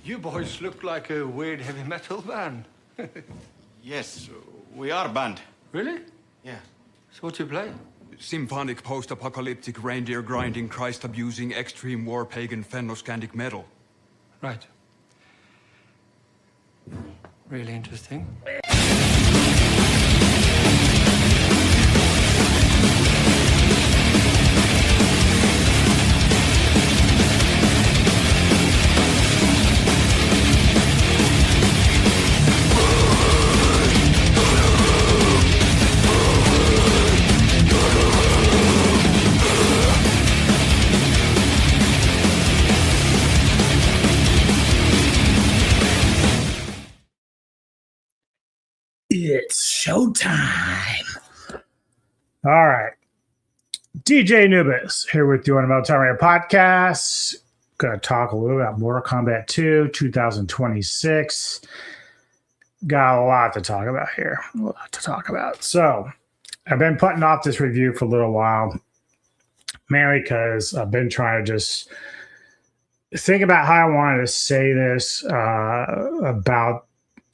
You boys look like a weird heavy metal band. Yes, we are a band. Really? Yeah. So what do you play? Symphonic post-apocalyptic reindeer grinding Christ abusing extreme war pagan Fennoscandic metal. Right. Really interesting. It's showtime. All right. DJ Anubis here with you on the Mortal Kombat podcast. Going to talk a little about Mortal Kombat 2, 2026. Got a lot to talk about here. A lot to talk about. So, I've been putting off this review for a little while, mainly because I've been trying to just think about how I wanted to say this about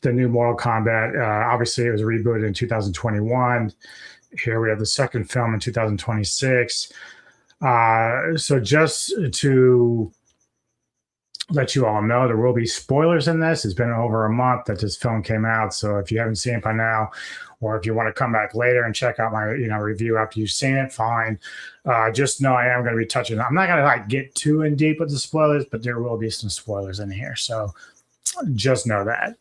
the new Mortal Kombat. Obviously, it was rebooted in 2021. Here we have the second film in 2026. So just to let you all know, there will be spoilers in this. It's been over a month that this film came out. So if you haven't seen it by now, or if you want to come back later and check out my review after you've seen it, fine. Just know I am going to be touching. I'm not going to get too in deep with the spoilers, but there will be some spoilers in here. So just know that.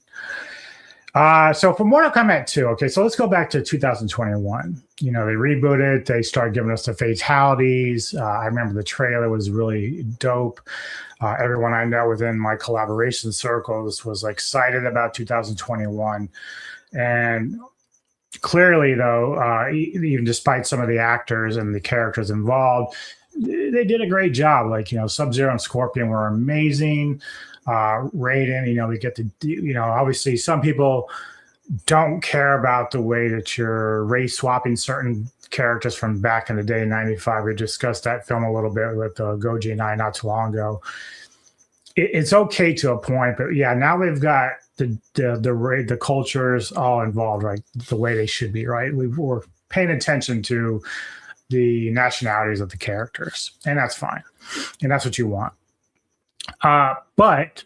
So for Mortal Kombat 2, okay, so let's go back to 2021. They rebooted, they started giving us the fatalities. I remember the trailer was really dope. Everyone I know within my collaboration circles was excited about 2021. And clearly, though, even despite some of the actors and the characters involved, they did a great job. Sub-Zero and Scorpion were amazing. Raiden, we get to, obviously some people don't care about the way that you're race swapping certain characters from back in the day, 95. We discussed that film a little bit with Goji and I not too long ago. It's okay to a point, but yeah, now we've got the cultures all involved, right? The way they should be, right? We're paying attention to the nationalities of the characters, and that's fine. And that's what you want. But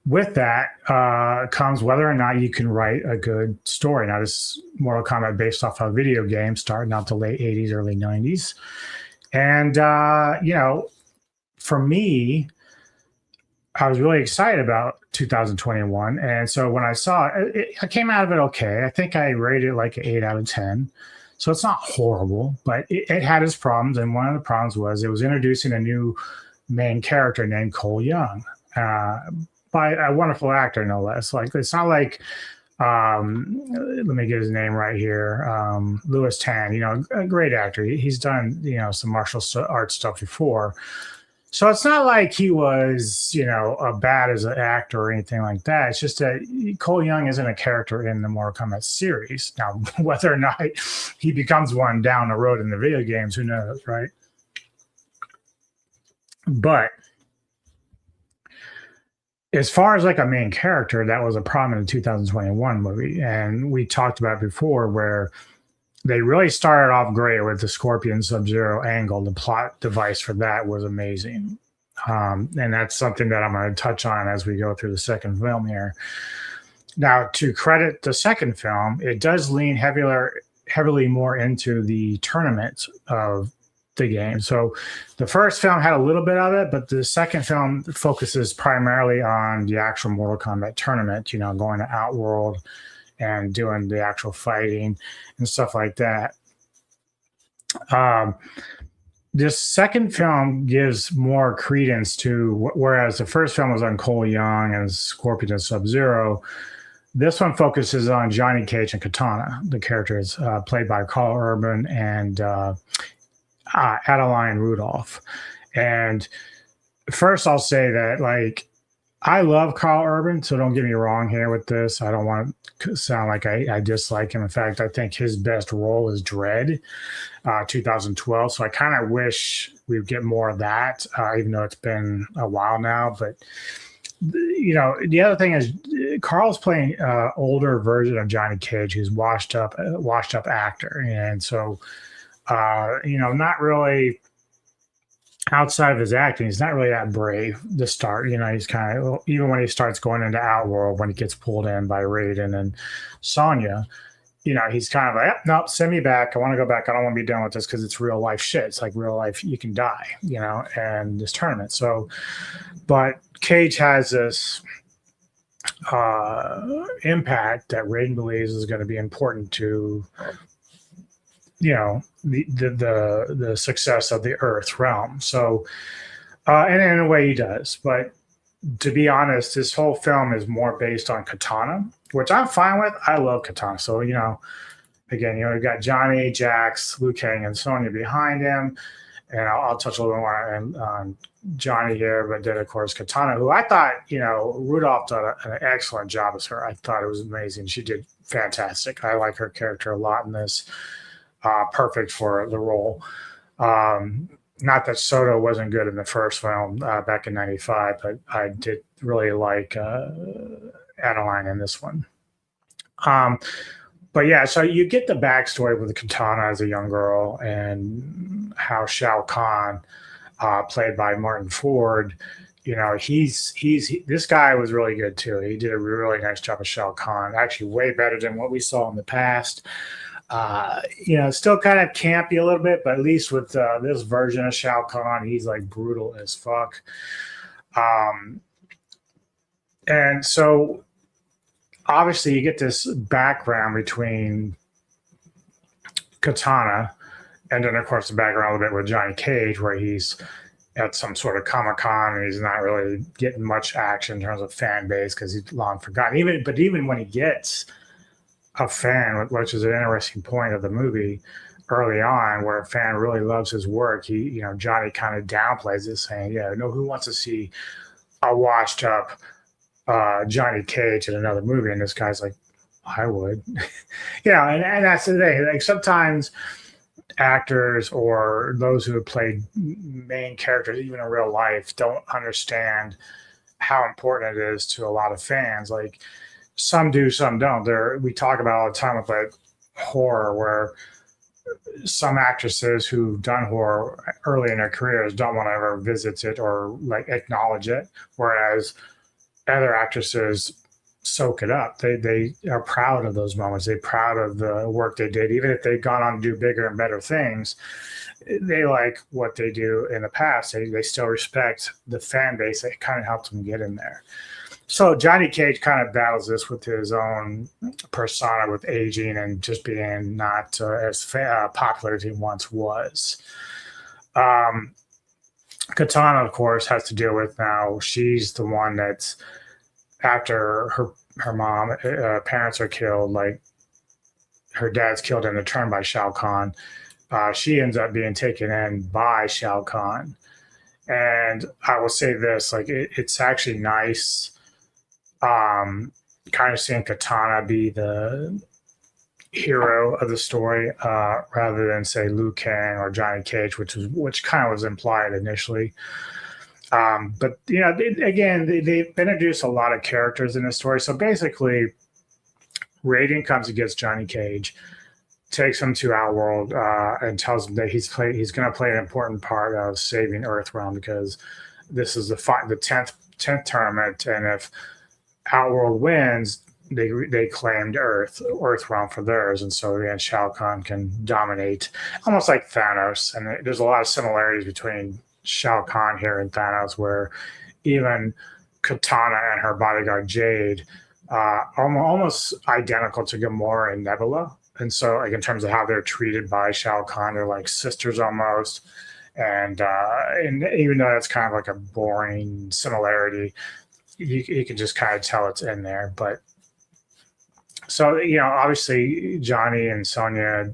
with that comes whether or not you can write a good story. Now, this Mortal Kombat based off a video game starting out the late 80s, early 90s. And, for me, I was really excited about 2021. And so when I saw it, I came out of it okay. I think I rated it like an 8 out of 10. So it's not horrible, but it had its problems. And one of the problems was it was introducing a new main character named Cole Young by a wonderful actor, no less. It's not like let me get his name right here, Louis Tan, a great actor. He's done some martial arts stuff before, so it's not like he was bad as an actor or anything like that. It's just that Cole Young isn't a character in the Mortal Kombat series. Now, whether or not he becomes one down the road in the video games, who knows, right? But as far as a main character, that was a problem in the 2021 movie. And we talked about before where they really started off great with the Scorpion Sub-Zero angle. The plot device for that was amazing. And that's something that I'm going to touch on as we go through the second film here. Now, to credit the second film, it does lean heavily more into the tournament of the game. So the first film had a little bit of it, but the second film focuses primarily on the actual Mortal Kombat tournament, going to Outworld and doing the actual fighting and stuff like that. This second film gives more credence to, whereas the first film was on Cole Young and Scorpion and Sub-Zero, this one focuses on Johnny Cage and Katana. The characters played by Carl Urban and Adeline Rudolph. And first I'll say that I love Carl Urban, so don't get me wrong here with this. I don't want to sound like I dislike him. In fact, I think his best role is Dredd, 2012. So I kind of wish we would get more of that, even though it's been a while now. But the other thing is Carl's playing older version of Johnny Cage, who's washed up actor, and so not really outside of his acting, he's not really that brave to start. He's kind of, even when he starts going into Outworld, when he gets pulled in by Raiden and Sonya, he's kind of like, nope, send me back. I want to go back. I don't want to be done with this because it's real life shit. It's like real life. You can die, and this tournament. So, but Cage has this impact that Raiden believes is going to be important to, the success of the Earth realm. So, and in a way he does. But to be honest, this whole film is more based on Katana, which I'm fine with. I love Katana. So, again, we've got Johnny, Jax, Liu Kang, and Sonya behind him. And I'll touch a little more on Johnny here, but then, of course, Katana, who I thought, Rudolph did an excellent job as her. I thought it was amazing. She did fantastic. I like her character a lot in this. Perfect for the role. Not that Soto wasn't good in the first film back in '95, but I did really like Adeline in this one. But yeah, so you get the backstory with the Katana as a young girl and how Shao Kahn, played by Martin Ford, this guy was really good too. He did a really nice job of Shao Kahn, actually way better than what we saw in the past. Still kind of campy a little bit, but at least with this version of Shao Kahn, he's like brutal as fuck. And so obviously you get this background between Katana and then, of course, the background a little bit with Johnny Cage, where he's at some sort of Comic-Con and he's not really getting much action in terms of fan base because he's long forgotten. Even when he gets a fan, which is an interesting point of the movie early on, where a fan really loves his work, Johnny kind of downplays it, saying, who wants to see a washed up Johnny Cage in another movie? And this guy's like, I would. And that's the thing. Like, sometimes actors or those who have played main characters, even in real life, don't understand how important it is to a lot of fans. Like, some do, some don't. We talk about all the time with like horror, where some actresses who've done horror early in their careers don't want to ever visit it or like acknowledge it, whereas other actresses soak it up. They are proud of those moments. They're proud of the work they did, even if they've gone on to do bigger and better things. They like what they do in the past. They still respect the fan base that kind of helped them get in there. So Johnny Cage kind of battles this with his own persona, with aging and just being not as popular as he once was. Katana, of course, has to deal with now. She's the one that's, after her mom, parents are killed, like her dad's killed in a turn by Shao Kahn. She ends up being taken in by Shao Kahn. And I will say this, like, it's actually nice kind of seeing Katana be the hero of the story rather than, say, Liu Kang or Johnny Cage, which kind of was implied initially. But they've introduced a lot of characters in the story. So basically, Raiden comes against Johnny Cage, takes him to Outworld, and tells him that he's going to play an important part of saving Earthrealm, because this is the 10th tournament, and if Outworld wins, they claimed Earthrealm for theirs, and so then Shao Kahn can dominate, almost like Thanos. And there's a lot of similarities between Shao Kahn here and Thanos, where even Katana and her bodyguard Jade almost identical to Gamora and Nebula. And so, like, in terms of how they're treated by Shao Kahn, they're like sisters almost. And even though that's kind of like a boring similarity, you can just kind of tell it's in there. But so, obviously Johnny and Sonya,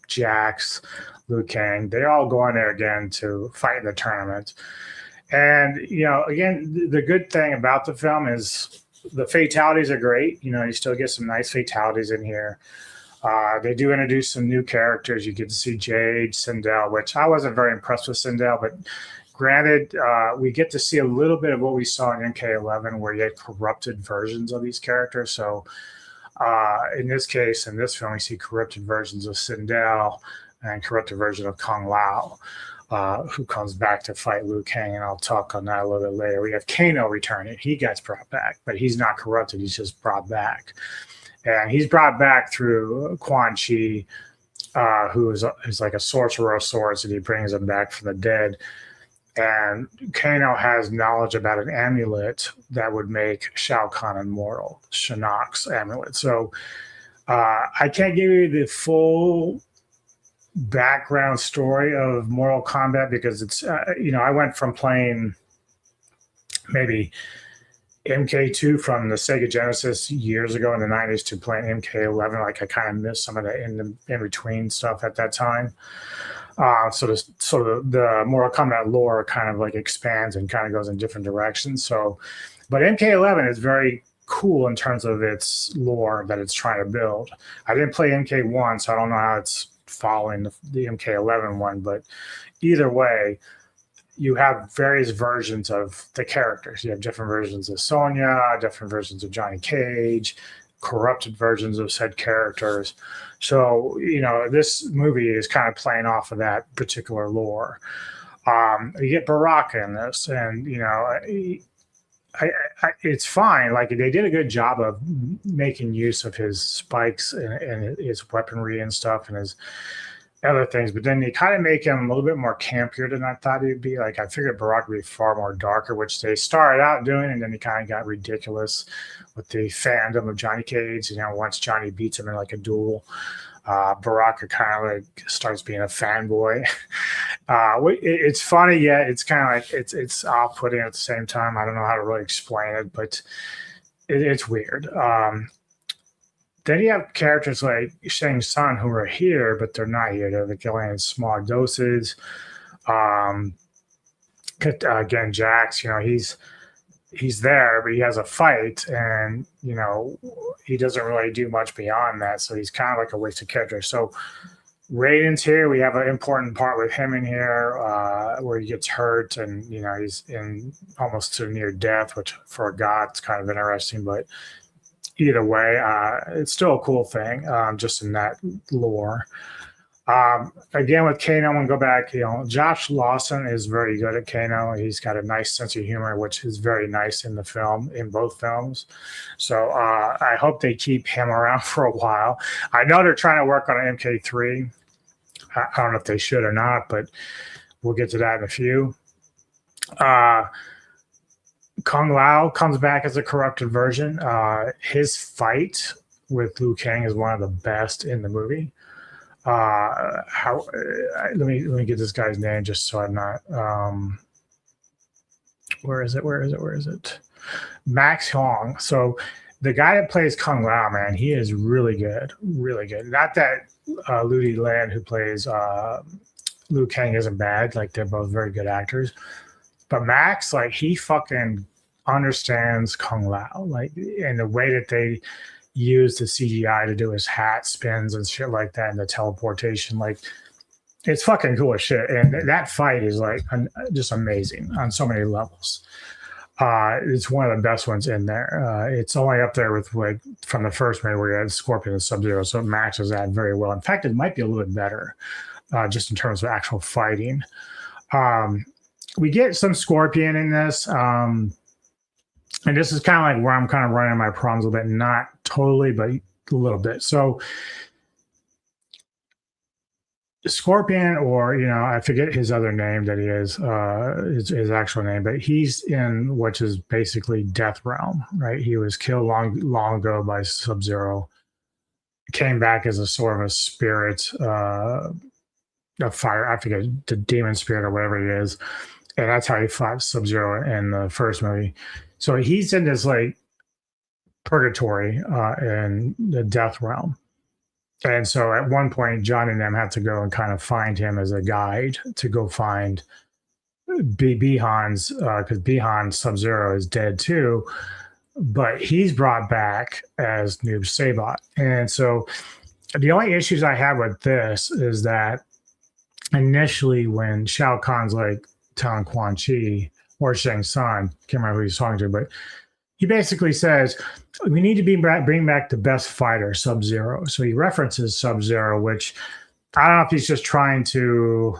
Jax, Liu Kang, they all go in there again to fight in the tournament. And, again, the good thing about the film is the fatalities are great. You still get some nice fatalities in here. They do introduce some new characters. You get to see Jade, Sindel, which I wasn't very impressed with Sindel, but Granted, we get to see a little bit of what we saw in MK11, where you had corrupted versions of these characters. So in this case, in this film, we see corrupted versions of Sindel and corrupted version of Kung Lao, who comes back to fight Liu Kang, and I'll talk on that a little bit later. We have Kano returning. He gets brought back, but he's not corrupted. He's just brought back. And he's brought back through Quan Chi, who is like a sorcerer of sorts, and he brings him back from the dead. And Kano has knowledge about an amulet that would make Shao Kahn immortal, Shinnok's amulet. So I can't give you the full background story of Mortal Kombat because it's, I went from playing maybe MK2 from the Sega Genesis years ago in the 90s to playing MK11. Like I kind of missed some of the in between stuff at that time. So the Mortal Kombat lore kind of like expands and kind of goes in different directions. So, but MK11 is very cool in terms of its lore that it's trying to build. I didn't play MK1, so I don't know how it's following the MK11 one, but either way, you have various versions of the characters. You have different versions of Sonya, different versions of Johnny Cage, corrupted versions of said characters. So, this movie is kind of playing off of that particular lore. You get Baraka in this, and, it's fine. Like, they did a good job of making use of his spikes and his weaponry and stuff and his other things, but then they kind of make him a little bit more campier than I thought he'd be. Like, I figured Baraka would be far more darker, which they started out doing, and then he kind of got ridiculous with the fandom of Johnny Cage. Once Johnny beats him in like a duel, Baraka kind of like starts being a fanboy. It's funny, yet it's kind of like it's off-putting at the same time. I don't know how to really explain it, but it's weird. Then you have characters like Shang Tsung who are here, but they're not here. They're killing in small doses. Again, Jax, he's there, but he has a fight, and he doesn't really do much beyond that. So he's kind of like a wasted character. So Raiden's here. We have an important part with him in here where he gets hurt, and he's in almost to near death, which for a god is kind of interesting, but. Either way, it's still a cool thing, just in that lore. Again, with Kano, I'm going to go back. Josh Lawson is very good at Kano. He's got a nice sense of humor, which is very nice in the film, in both films. So I hope they keep him around for a while. I know they're trying to work on an MK3. I don't know if they should or not, but we'll get to that in a few. Kung Lao comes back as a corrupted version. His fight with Liu Kang is one of the best in the movie. Let me get this guy's name just so I'm not. Where is it? Max Hong. So the guy that plays Kung Lao, man, he is really good, really good. Not that Ludi Land, who plays Liu Kang, isn't bad. Like, they're both very good actors. But Max, like, he fucking understands Kung Lao, like, and the way that they use the CGI to do his hat spins and shit like that, and the teleportation, like, it's fucking cool as shit. And that fight is like just amazing on so many levels. It's one of the best ones in there. It's only up there with like from the first movie where you had Scorpion and Sub-Zero, so it matches that very well. In fact, it might be a little bit better, just in terms of actual fighting. We get some Scorpion in this, and this is kind of like where I'm kind of running my problems a little bit, not totally, but a little bit. So Scorpion, or I forget his other name that he is, his actual name, but he's in which is basically Earthrealm, right? He was killed long ago by Sub-Zero, came back as a sort of a spirit, of fire. I forget, the demon spirit or whatever he is. And that's how he fought Sub-Zero in the first movie. So he's in this like purgatory in the death realm. And so at one point, John and them have to go and kind of find him as a guide to go find Bihan's, because Bihan's Sub-Zero is dead too. But he's brought back as Noob Saibot. And so the only issues I have with this is that initially when Shao Kahn's like telling Quan Chi or Shang Tsung, can't remember who he's talking to, but he basically says, we need to bring back the best fighter, Sub-Zero. So he references Sub-Zero, which I don't know if he's just trying to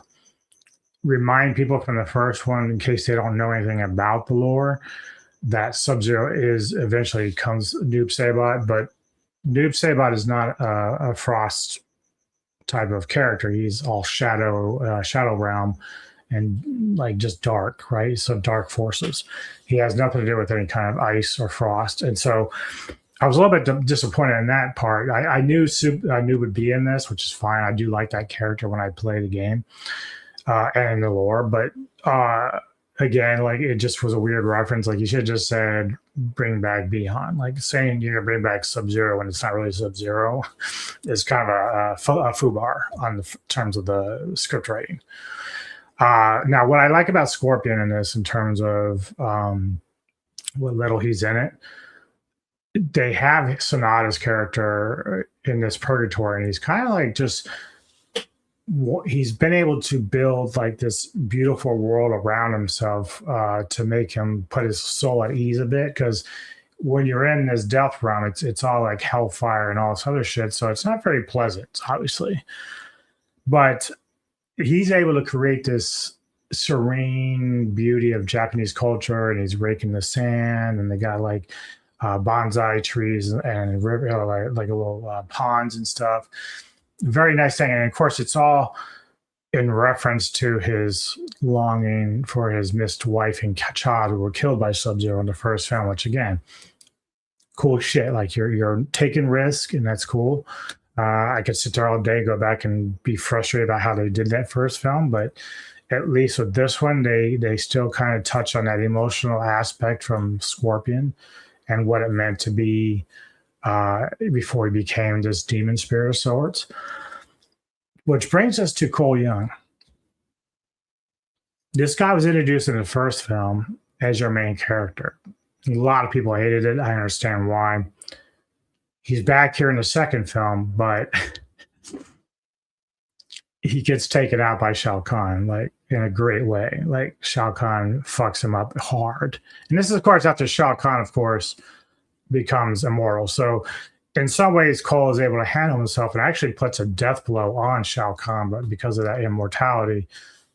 remind people from the first one, in case they don't know anything about the lore, that Sub-Zero is eventually comes Noob Saibot, but Noob Saibot is not a Frost type of character. He's all shadow realm and like just dark, right? So dark forces. He has nothing to do with any kind of ice or frost. And so I was a little bit disappointed in that part. I knew would be in this, which is fine. I do like that character when I play the game and the lore, but again, like it just was a weird reference. Like you should have just said, bring back Bihan. Like saying you're gonna bring back Sub-Zero when it's not really Sub-Zero is kind of a foobar on the terms of the script writing. Now, what I like about Scorpion in this, in terms of what little he's in it, they have Sonata's character in this purgatory, and he's kind of like just, he's been able to build like this beautiful world around himself to make him put his soul at ease a bit, because when you're in this death realm, it's all like hellfire and all this other shit, so it's not very pleasant, obviously. But he's able to create this serene beauty of Japanese culture, and he's raking the sand, and they got like bonsai trees and river, like a little ponds and stuff. Very nice thing. And of course, it's all in reference to his longing for his missed wife and child who were killed by Sub-Zero in the first film, which again, cool shit. Like you're taking risk, and that's cool. I could sit there all day, go back and be frustrated about how they did that first film, but at least with this one, they still kind of touch on that emotional aspect from Scorpion and what it meant to be before he became this demon spirit of sorts. Which brings us to Cole Young. This guy was introduced in the first film as your main character. A lot of people hated it. I understand why. He's back here in the second film, but he gets taken out by Shao Kahn, like in a great way. Like Shao Kahn fucks him up hard. And this is, of course, after Shao Kahn, of course, becomes immortal. So in some ways, Cole is able to handle himself and actually puts a death blow on Shao Kahn, but because of that immortality,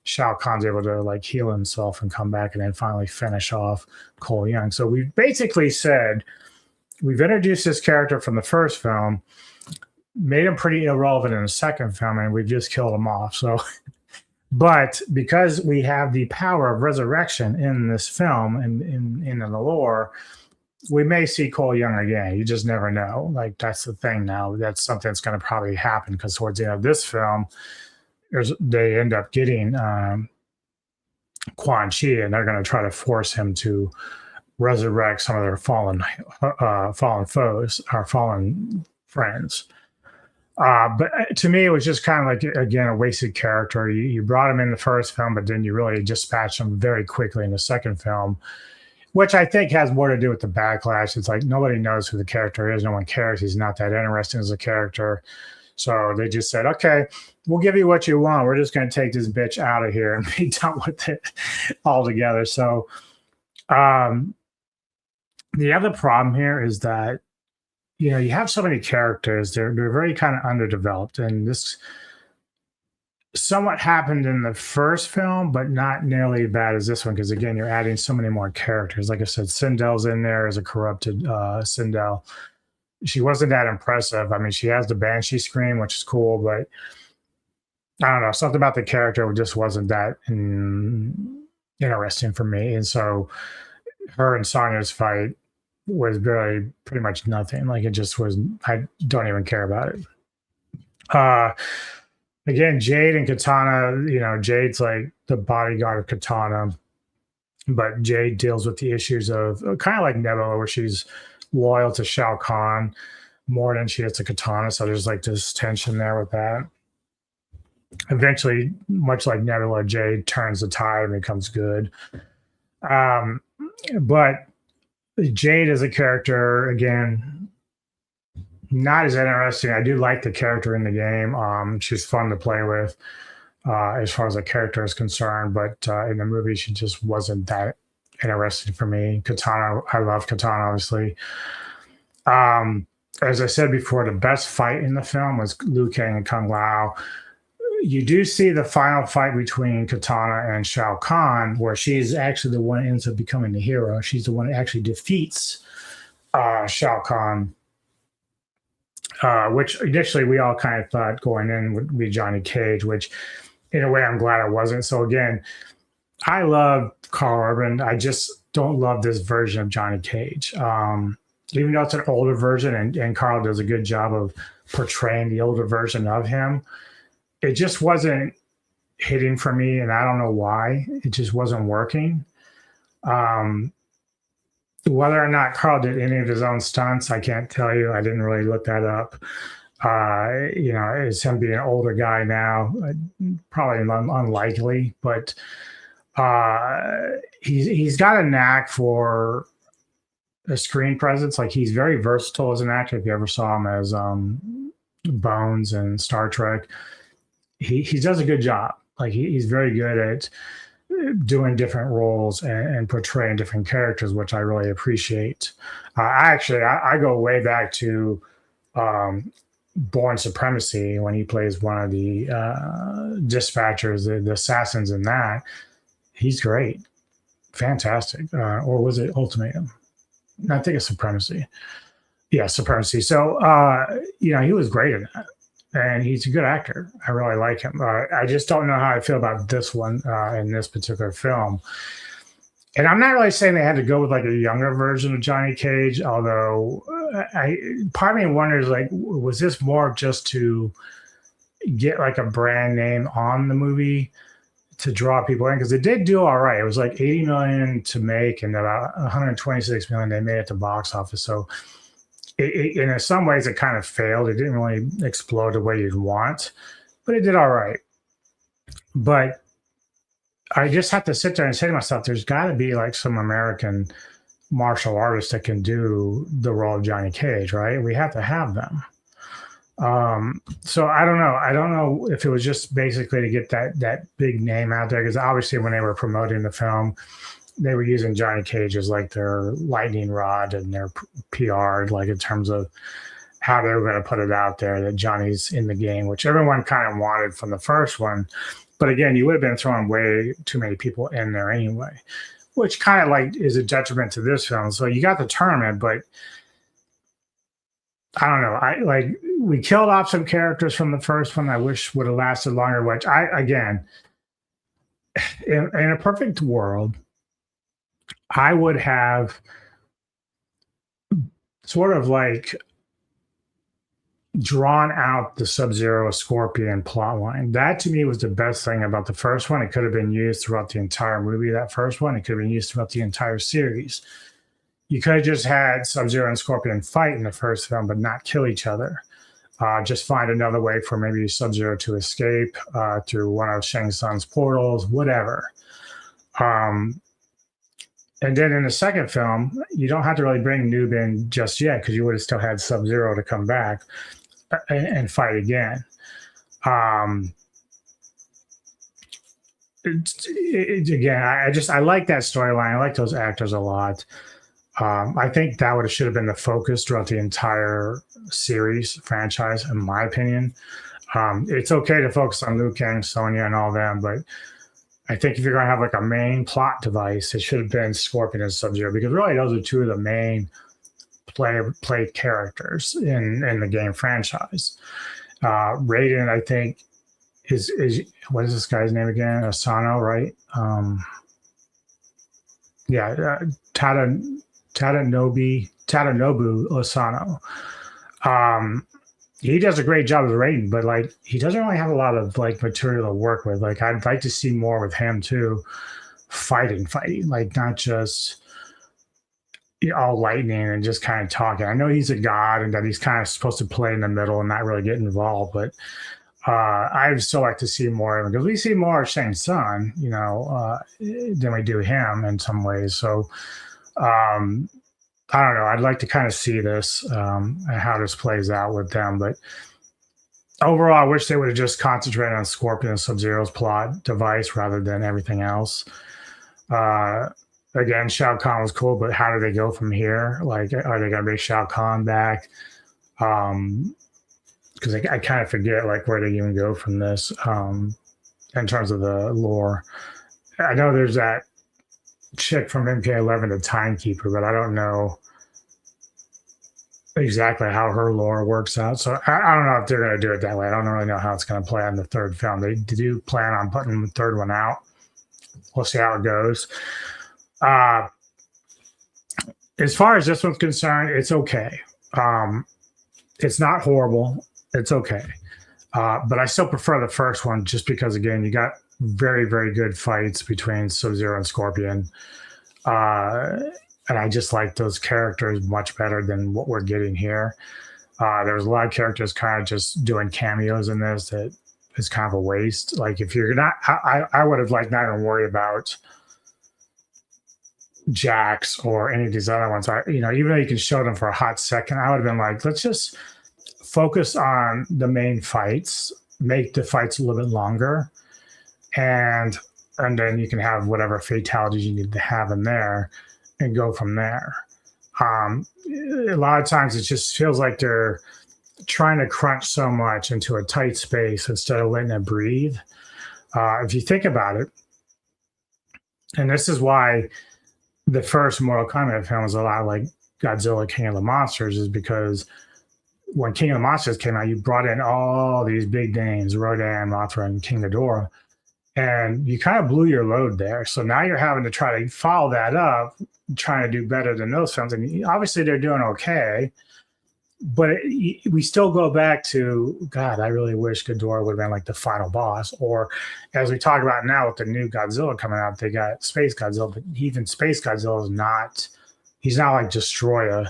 Shao Kahn's able to like heal himself and come back and then finally finish off Cole Young. So we've basically said, we've introduced this character from the first film, made him pretty irrelevant in the second film, and we've just killed him off. So, but because we have the power of resurrection in this film and in the lore, we may see Cole Young again. You just never know. Like that's the thing now. That's something that's going to probably happen, because towards the end of this film, they end up getting Quan Chi, and they're going to try to force him to resurrect some of their fallen foes, our fallen friends. But to me, it was just kind of like, again, a wasted character. You brought him in the first film, but then you really dispatched him very quickly in the second film, which I think has more to do with the backlash. It's like nobody knows who the character is. No one cares. He's not that interesting as a character. So they just said, okay, we'll give you what you want. We're just going to take this bitch out of here and be done with it altogether. So the other problem here is that, you know, you have so many characters, they're very kind of underdeveloped, and this somewhat happened in the first film, but not nearly as bad as this one, because again, you're adding so many more characters. Like I said, Sindel's in there as a corrupted Sindel. She wasn't that impressive. I mean, she has the Banshee scream, which is cool, but I don't know, something about the character just wasn't that interesting for me. And so her and Sonya's fight was really pretty much nothing. Like it just was, I don't even care about it. Again, Jade and Katana, you know, Jade's like the bodyguard of Katana, but Jade deals with the issues of kind of like Nebula, where she's loyal to Shao Kahn more than she is to Katana. So there's like this tension there with that. Eventually, much like Nebula, Jade turns the tide and becomes good. But Jade as a character, again, not as interesting. I do like the character in the game. She's fun to play with. as far as the character is concerned. But in the movie, she just wasn't that interesting for me. Katana, I love Katana, obviously. As I said before, the best fight in the film was Liu Kang and Kung Lao. You do see the final fight between Katana and Shao Kahn, where she's actually the one that ends up becoming the hero. She's the one that actually defeats Shao Kahn, which initially we all kind of thought going in would be Johnny Cage, which in a way I'm glad it wasn't. So again, I love Carl Urban. I just don't love this version of Johnny Cage. Even though it's an older version and Carl does a good job of portraying the older version of him, it just wasn't hitting for me, and I don't know why. It just wasn't working. Whether or not Carl did any of his own stunts, I can't tell you. I didn't really look that up. It's him being an older guy now, probably unlikely, but he's got a knack for a screen presence. Like, he's very versatile as an actor. If you ever saw him as Bones in Star Trek, he does a good job. Like, he's very good at doing different roles and portraying different characters, which I really appreciate. I go way back to Born Supremacy, when he plays one of the dispatchers, the assassins in that. He's great. Fantastic. Or was it Ultimatum? I think it's Supremacy. Yeah, Supremacy. So, he was great in that. And he's a good actor. I really like him. I just don't know how I feel about this one in this particular film. And I'm not really saying they had to go with like a younger version of Johnny Cage, although part of me wonders, like, was this more just to get like a brand name on the movie to draw people in? Because it did do all right. It was like 80 million to make and about 126 million they made at the box office. So in some ways it kind of failed. It didn't really explode the way you'd want, but it did all right. But I just have to sit there and say to myself, there's got to be like some American martial artists that can do the role of Johnny Cage, right? We have to have them. So I don't know. I don't know if it was just basically to get that big name out there, because obviously when they were promoting the film, they were using Johnny Cage as like their lightning rod and their PR, like in terms of how they were going to put it out there that Johnny's in the game, which everyone kind of wanted from the first one. But again, you would have been throwing way too many people in there anyway, which kind of like is a detriment to this film. So you got the tournament, but I don't know. We killed off some characters from the first one I wish would have lasted longer, which in a perfect world, I would have sort of like drawn out the Sub-Zero Scorpion plotline. That to me was the best thing about the first one. It could have been used throughout the entire movie, that first one. It could have been used throughout the entire series. You could have just had Sub-Zero and Scorpion fight in the first film, but not kill each other. Just find another way for maybe Sub-Zero to escape through one of Shang Tsung's portals, whatever. And then in the second film, you don't have to really bring Noob in just yet, because you would have still had Sub-Zero to come back and fight again. Again, I like that storyline. I like those actors a lot. I think that should have been the focus throughout the entire series franchise, in my opinion. It's okay to focus on Liu Kang, Sonya, and all them, but I think if you're going to have like a main plot device, it should have been Scorpion and Sub-Zero, because really those are two of the main play characters in the game franchise. Raiden, I think, is what is this guy's name again? Asano, right? Tadanobu Asano. He does a great job as Raiden, but like he doesn't really have a lot of like material to work with. Like I'd like to see more with him too, fighting, like not just all lightning and just kind of talking. I know he's a god and that he's kind of supposed to play in the middle and not really get involved, but I'd still like to see more of him, because we see more of Shang Tsung, than we do him in some ways. So I don't know. I'd like to kind of see this and how this plays out with them. But overall, I wish they would have just concentrated on Scorpion and Sub-Zero's plot device rather than everything else. Again, Shao Kahn was cool, but how do they go from here? Like, are they going to bring Shao Kahn back? Because I kind of forget like where they even go from this in terms of the lore. I know there's that chick from MK11, the Timekeeper, but I don't know exactly how her lore works out. So I don't know if they're going to do it that way. I don't really know how it's going to play on the third film. They do plan on putting the third one out. We'll see how it goes. As far as this one's concerned, it's okay. It's not horrible. It's okay. But I still prefer the first one just because, again, you got very, very good fights between Sub-Zero and Scorpion. And I just like those characters much better than what we're getting here. There's a lot of characters kind of just doing cameos in this that is kind of a waste. Like, if you're not, I would have like not even worried about Jax or any of these other ones. Even though you can show them for a hot second, I would have been like, let's just focus on the main fights, make the fights a little bit longer, and then you can have whatever fatalities you need to have in there and go from there. A lot of times it just feels like they're trying to crunch so much into a tight space instead of letting it breathe. If you think about it, and this is why the first Mortal Kombat film was a lot like Godzilla King of the Monsters, is because when King of the Monsters came out, you brought in all these big names, Rodan, Mothra, and King Ghidorah, and you kind of blew your load there. So now you're having to try to follow that up, trying to do better than those films. And obviously they're doing okay, but we still go back to, God, I really wish Ghidorah would have been like the final boss. Or as we talk about now with the new Godzilla coming out, they got Space Godzilla, but even Space Godzilla is not, he's not like Destroyer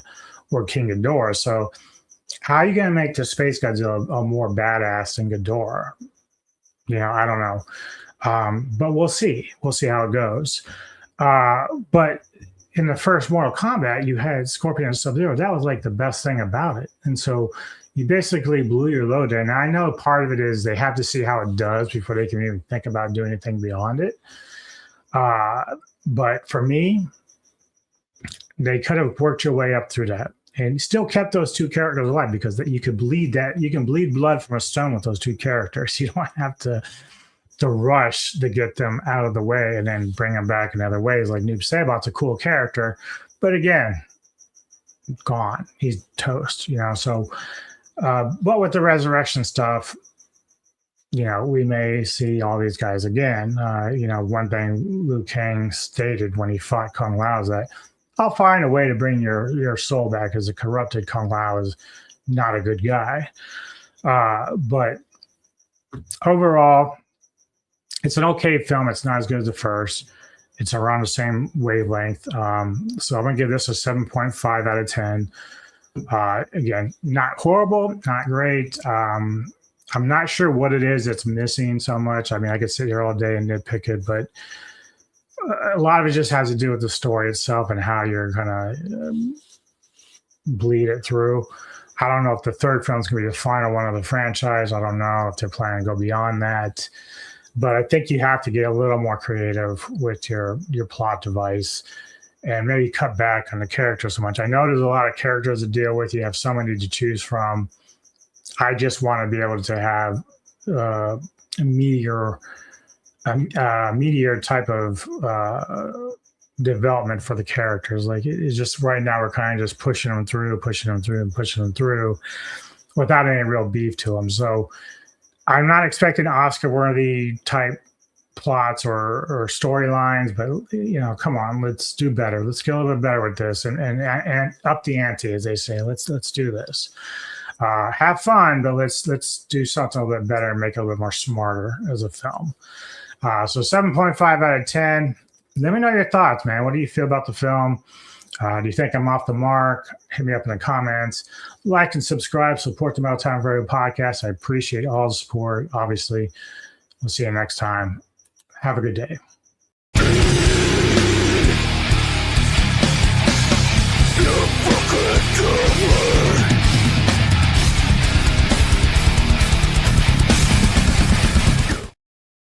or King Ghidorah. So how are you going to make the Space Godzilla a more badass than Ghidorah? I don't know. But we'll see. We'll see how it goes. But in the first Mortal Kombat, you had Scorpion and Sub-Zero. That was like the best thing about it. And so you basically blew your load there. Now, I know part of it is they have to see how it does before they can even think about doing anything beyond it. But for me, they could have worked your way up through that and still kept those two characters alive, because you could bleed that. You can bleed blood from a stone with those two characters. You don't have to rush to get them out of the way and then bring them back in other ways. Like Noob Saibot's a cool character, but again, gone. He's toast, So, but with the resurrection stuff, we may see all these guys again. One thing Liu Kang stated when he fought Kung Lao is that I'll find a way to bring your soul back, as a corrupted Kung Lao is not a good guy. But overall, it's an okay film. It's not as good as the first. It's around the same wavelength. So I'm going to give this a 7.5 out of 10. Again, not horrible, not great. I'm not sure what it is that's missing so much. I mean, I could sit here all day and nitpick it, but a lot of it just has to do with the story itself and how you're going to bleed it through. I don't know if the third film is going to be the final one of the franchise. I don't know if they're planning to go beyond that. But I think you have to get a little more creative with your plot device and maybe cut back on the characters so much. I know there's a lot of characters to deal with. You have so many to choose from. I just want to be able to have a meteor type of development for the characters. Like, it's just right now we're kind of just pushing them through without any real beef to them. So I'm not expecting Oscar-worthy type plots or storylines, but come on, let's do better. Let's get a little bit better with this and up the ante, as they say. Let's do this. Have fun, but let's do something a little bit better and make it a little bit more smarter as a film. So 7.5 out of 10. Let me know your thoughts, man. What do you feel about the film? Do you think I'm off the mark? Hit me up in the comments. Like and subscribe. Support the Metal Time Video podcast. I appreciate all the support, obviously. We'll see you next time. Have a good day.